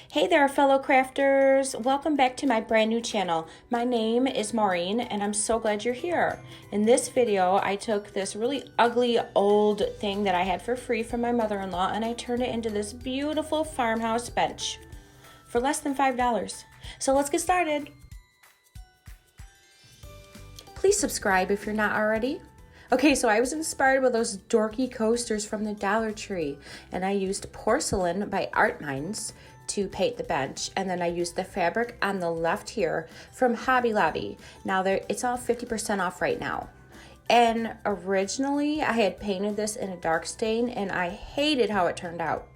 Hey there, fellow crafters. Welcome back to my brand new channel. My name is Maureen, and I'm so glad you're here. In this video, I took this really ugly old thing that I had for free from my mother-in-law, and I turned it into this beautiful farmhouse bench for less than $5. So let's get started. Please subscribe if you're not already. Okay, so I was inspired by those dorky coasters from the Dollar Tree, and I used porcelain by Art Minds to paint the bench, and then I used the fabric on the left here from Hobby Lobby. Now it's all 50% off right now. And originally I had painted this in a dark stain, and I hated how it turned out.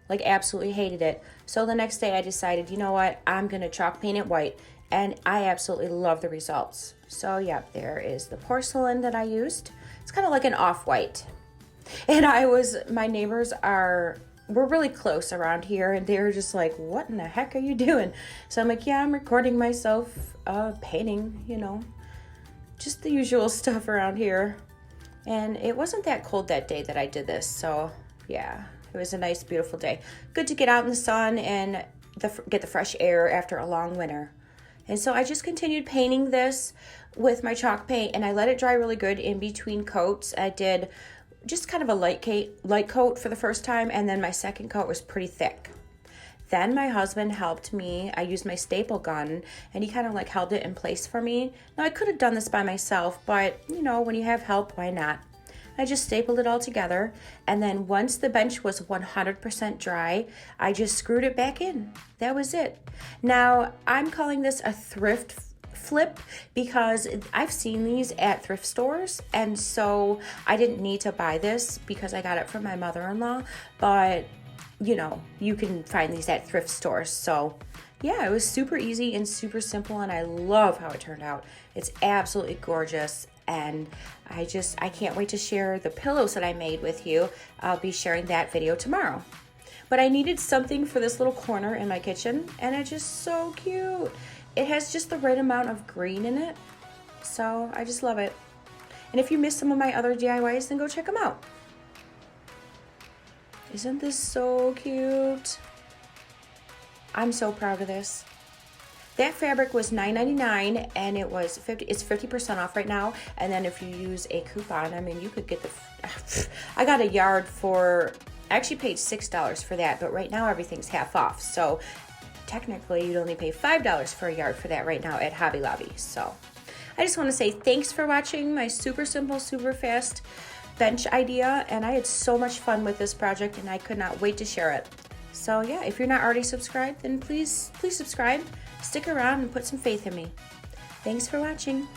Like, absolutely hated it. So the next day I decided, you know what, I'm gonna chalk paint it white, and I absolutely love the results. So yeah, there is the porcelain that I used. It's kind of like an off-white. And my neighbors we're really close around here, and they were just like, what in the heck are you doing? So I'm like, yeah, I'm recording myself painting, just the usual stuff around here. And it wasn't that cold that day that I did this, so yeah, it was a nice, beautiful day. Good to get out in the sun and get the fresh air after a long winter. And so I just continued painting this with my chalk paint, and I let it dry really good in between coats. I did just kind of a light coat for the first time, and then my second coat was pretty thick. Then my husband helped me. I used my staple gun, and he kind of like held it in place for me. Now I could have done this by myself, but when you have help, why not? I just stapled it all together, and then once the bench was 100% dry, I just screwed it back in. That was it. Now I'm calling this a thrift flip because I've seen these at thrift stores, and so I didn't need to buy this because I got it from my mother-in-law, but you can find these at thrift stores. So yeah, it was super easy and super simple, and I love how it turned out. It's absolutely gorgeous, and I can't wait to share the pillows that I made with you. I'll be sharing that video tomorrow. But I needed something for this little corner in my kitchen, and it's just so cute. It has just the right amount of green in it, so I just love it. And if you missed some of my other DIYs, then go check them out. Isn't this so cute? I'm so proud of this. That fabric was $9.99, and it's 50% off right now. And then if you use a coupon, you could get I got a yard I actually paid $6 for that, but right now everything's half off. So technically you'd only pay $5 for a yard for that right now at Hobby Lobby. So I just want to say thanks for watching my super simple, super fast bench idea, and I had so much fun with this project, and I could not wait to share it. So yeah, if you're not already subscribed, then please subscribe, stick around, and put some faith in me. Thanks for watching.